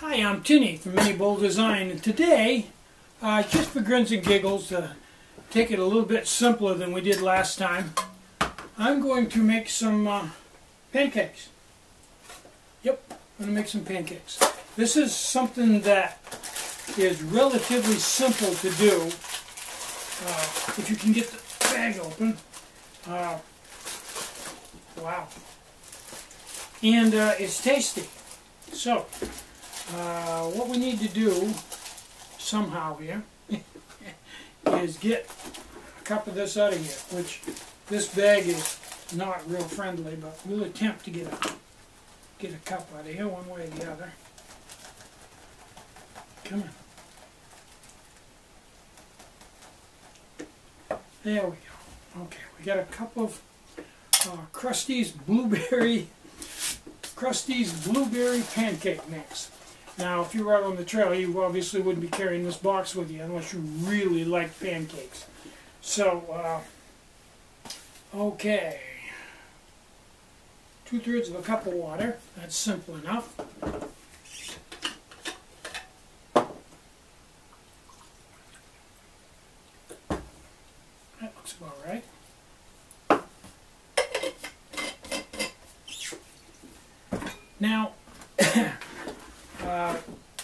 Hi, I'm Tinny from Mini Bowl Design, and today, just for grins and giggles, to take it a little bit simpler than we did last time, I'm going to make some pancakes. Yep, I'm going to make some pancakes. This is something that is relatively simple to do, if you can get the bag open. Wow. And it's tasty. So, what we need to do somehow here is get a cup of this out of here, which this bag is not real friendly, but we'll attempt to get a cup out of here one way or the other. Come on. There we go. Okay, we got a cup of Krusty's blueberry pancake mix. Now, if you were out on the trail, you obviously wouldn't be carrying this box with you unless you really like pancakes. So, okay. 2/3 of a cup of water. That's simple enough. That looks about right. Now,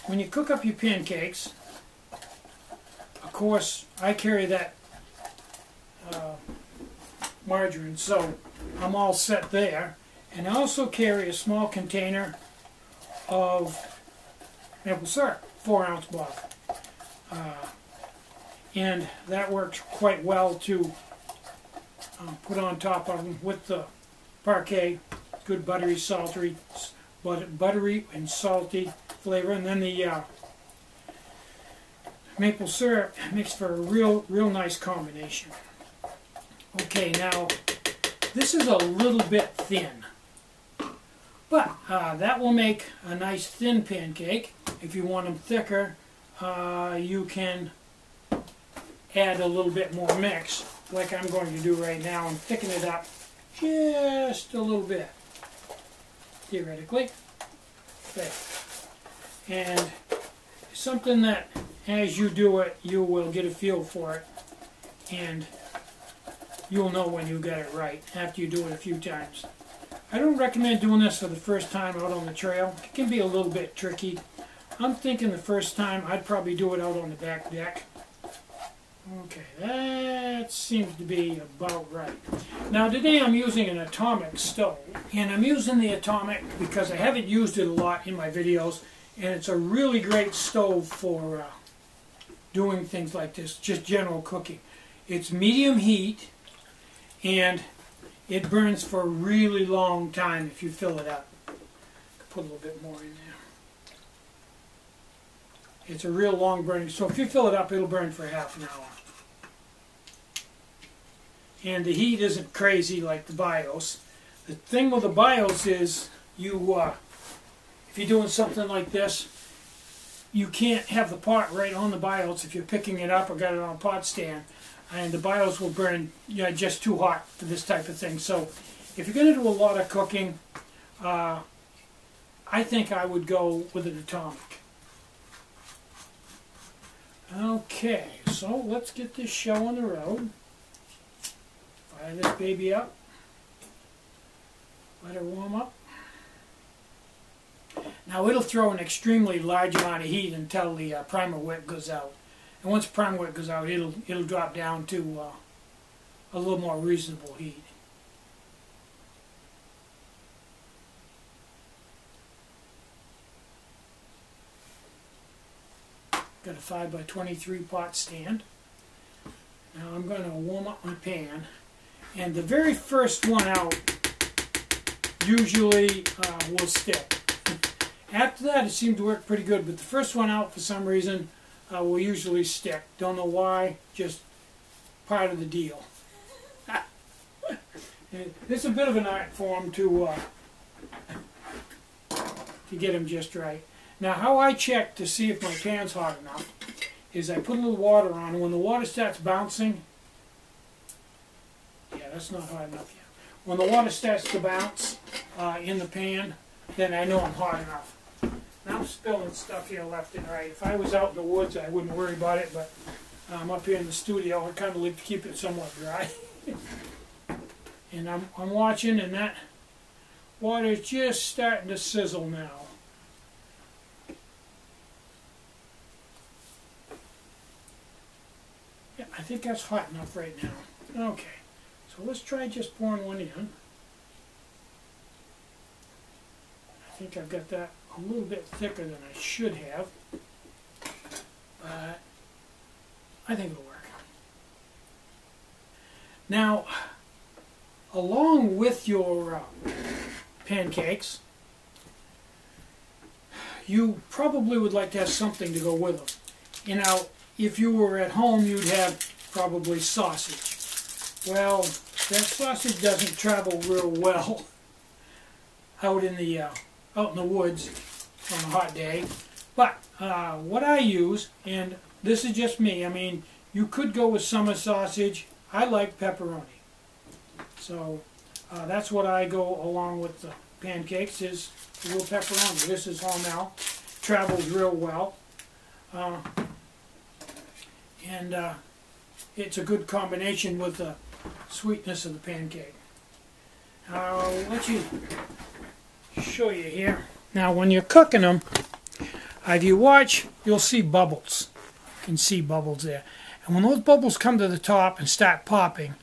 when you cook up your pancakes, of course, I carry that margarine, so I'm all set there. And I also carry a small container of maple syrup, 4-ounce bottle. And that works quite well to put on top of them with the parquet, good buttery and salty flavor, and then the maple syrup makes for a real nice combination. Okay, now this is a little bit thin, but that will make a nice thin pancake. If you want them thicker, you can add a little bit more mix, like I'm going to do right now, and thicken it up just a little bit, theoretically. Okay. And something that as you do it, you will get a feel for it, and you'll know when you get it right after you do it a few times. I don't recommend doing this for the first time out on the trail. It can be a little bit tricky. I'm thinking the first time I'd probably do it out on the back deck. Okay, that seems to be about right. Now today I'm using an atomic stove, and I'm using the atomic because I haven't used it a lot in my videos, and it's a really great stove for doing things like this, just general cooking. It's medium heat, and it burns for a really long time if you fill it up. Put a little bit more in there. It's a real long burning, so if you fill it up, it'll burn for half an hour. And the heat isn't crazy like the BIOS. The thing with the BIOS is, if you're doing something like this, you can't have the pot right on the BIOS if you're picking it up or got it on a pot stand, and the BIOS will burn just too hot for this type of thing. So if you're going to do a lot of cooking, I think I would go with an atomic. Okay, so let's get this show on the road. Fire this baby up. Let her warm up. Now it'll throw an extremely large amount of heat until the primer wick goes out. And once the primer wick goes out, it'll drop down to a little more reasonable heat. Got a 5x23 pot stand. Now I'm going to warm up my pan, and the very first one out usually will stick. After that, it seemed to work pretty good, but the first one out for some reason will usually stick. Don't know why, just part of the deal. It's a bit of an art form to get them just right. Now, how I check to see if my pan's hot enough is I put a little water on, and when the water starts bouncing, yeah, that's not hot enough yet. When the water starts to bounce in the pan, then I know I'm hot enough. Now I'm spilling stuff here left and right. If I was out in the woods, I wouldn't worry about it, but I'm up here in the studio. I kind of like to keep it somewhat dry. And I'm watching, and that water's just starting to sizzle now. Yeah, I think that's hot enough right now. Okay, so let's try just pouring one in. I think I've got that a little bit thicker than I should have, but I think it'll work. Now, along with your pancakes, you probably would like to have something to go with them. You know, if you were at home, you'd have probably sausage. Well, that sausage doesn't travel real well out in the woods on a hot day. But what I use, and this is just me, I mean, you could go with summer sausage. I like pepperoni. So that's what I go along with the pancakes, is a little pepperoni. This is Hormel. Travels real well. And it's a good combination with the sweetness of the pancake. I'll let you show you here. Now when you're cooking them, if you watch, you'll see bubbles. You can see bubbles there. And when those bubbles come to the top and start popping,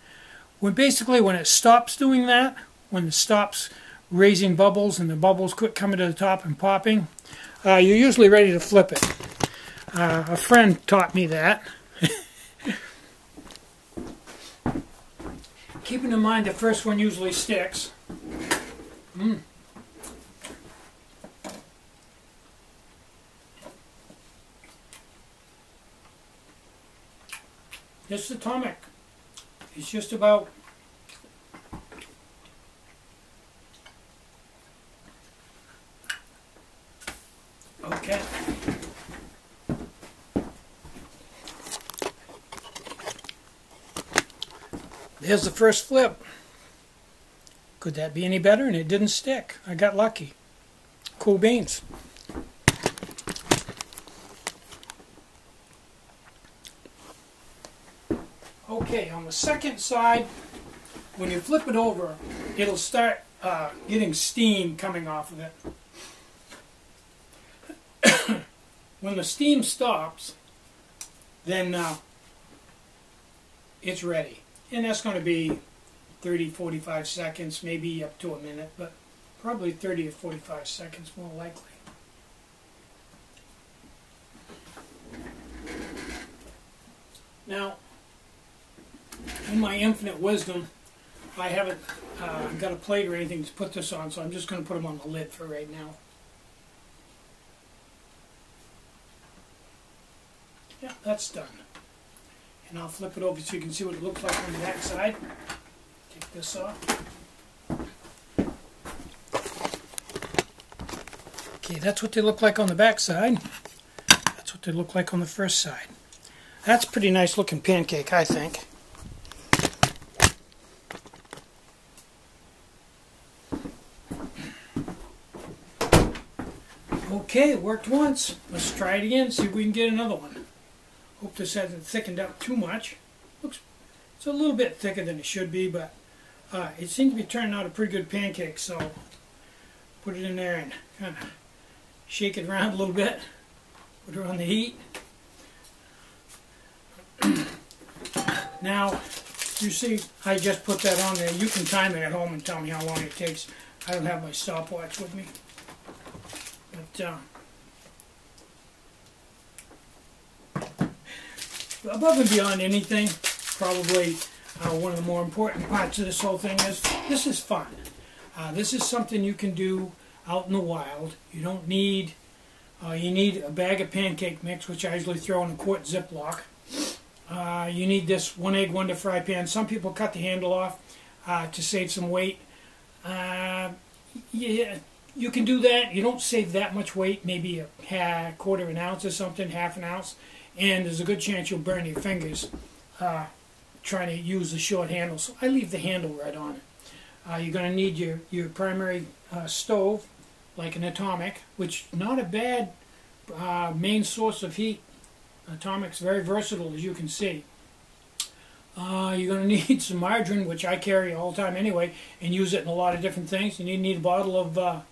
when it stops doing that, when it stops raising bubbles and the bubbles quit coming to the top and popping, you're usually ready to flip it. A friend taught me that. Keeping in mind the first one usually sticks. This atomic. It's just about okay. There's the first flip. Could that be any better? And it didn't stick. I got lucky. Cool beans. Okay, on the second side, when you flip it over, it'll start getting steam coming off of it. When the steam stops, then it's ready. And that's going to be 30-45 seconds, maybe up to a minute, but probably 30 to 45 seconds more likely. Now, in my infinite wisdom, I haven't got a plate or anything to put this on, so I'm just going to put them on the lid for right now. Yeah, that's done. And I'll flip it over so you can see what it looks like on the back side. Take this off. Okay, that's what they look like on the back side. That's what they look like on the first side. That's a pretty nice looking pancake, I think. Okay, it worked once. Let's try it again, see if we can get another one. Hope this hasn't thickened up too much. It's a little bit thicker than it should be, but it seems to be turning out a pretty good pancake, so put it in there and kind of shake it around a little bit. Put her on the heat. Now, you see, I just put that on there. You can time it at home and tell me how long it takes. I don't have my stopwatch with me. But above and beyond anything, probably one of the more important parts of this whole thing is this is fun. This is something you can do out in the wild. You don't need, you need a bag of pancake mix, which I usually throw in a quart Ziploc. You need this 1 egg, 1 to fry pan. Some people cut the handle off to save some weight. Yeah, you can do that. You don't save that much weight, maybe a quarter of an ounce or something, half an ounce. And there's a good chance you'll burn your fingers trying to use the short handle. So I leave the handle right on it. You're going to need your primary stove, like an atomic, which is not a bad main source of heat. Atomic's very versatile, as you can see. You're going to need some margarine, which I carry all the time anyway, and use it in a lot of different things. You need a bottle of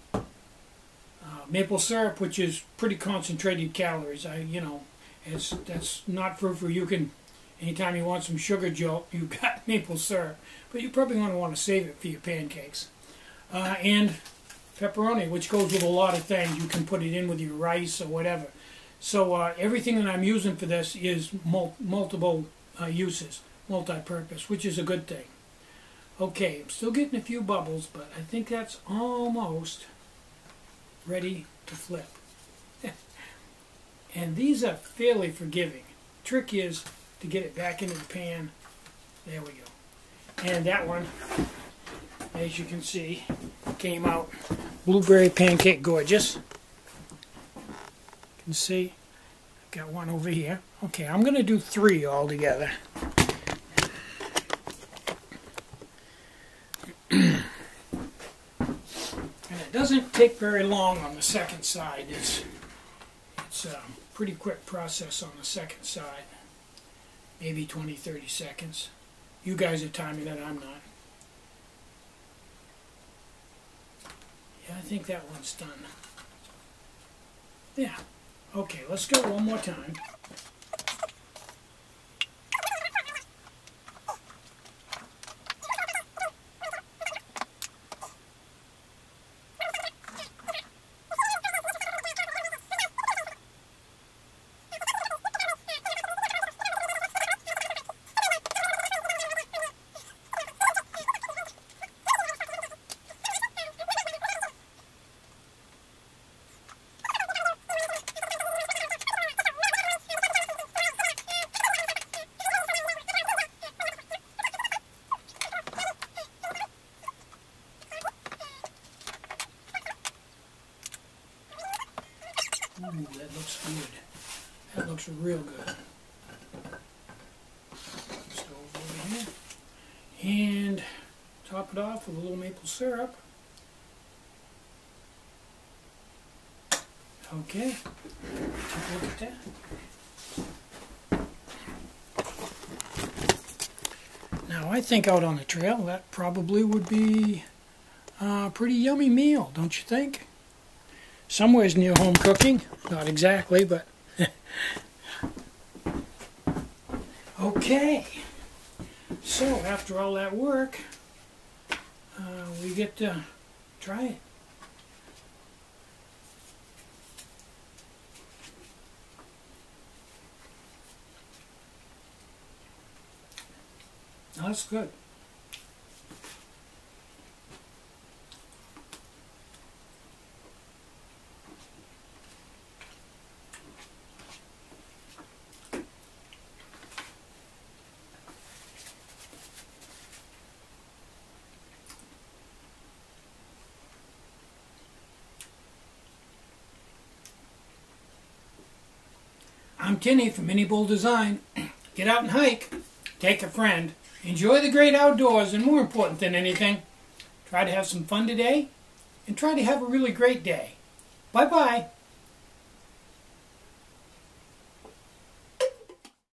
maple syrup, which is pretty concentrated calories. That's not for you can. Anytime you want some sugar jolt, you've got maple syrup, but you probably want to save it for your pancakes. And pepperoni, which goes with a lot of things. You can put it in with your rice or whatever. So everything that I'm using for this is multiple uses, multi-purpose, which is a good thing. Okay, I'm still getting a few bubbles, but I think that's almost ready to flip. And these are fairly forgiving. Trick is to get it back into the pan. There we go. And that one, as you can see, came out blueberry pancake gorgeous. You can see, I've got one over here. Okay, I'm going to do 3 all together. And it doesn't take very long on the second side. It's a pretty quick process on the second side. Maybe 20-30 seconds. You guys are timing that, I'm not. Yeah, I think that one's done. Yeah. Okay, let's go one more time. Ooh, that looks good. That looks real good. Stove over here. And top it off with a little maple syrup. Okay. Take a look at that. Now I think out on the trail that probably would be a pretty yummy meal, don't you think? Somewhere's near home cooking, not exactly, but okay. So after all that work, we get to try it. That's good. I'm Tinny from Mini Bull Design. Get out and hike. Take a friend. Enjoy the great outdoors, and more important than anything, try to have some fun today and try to have a really great day. Bye-bye.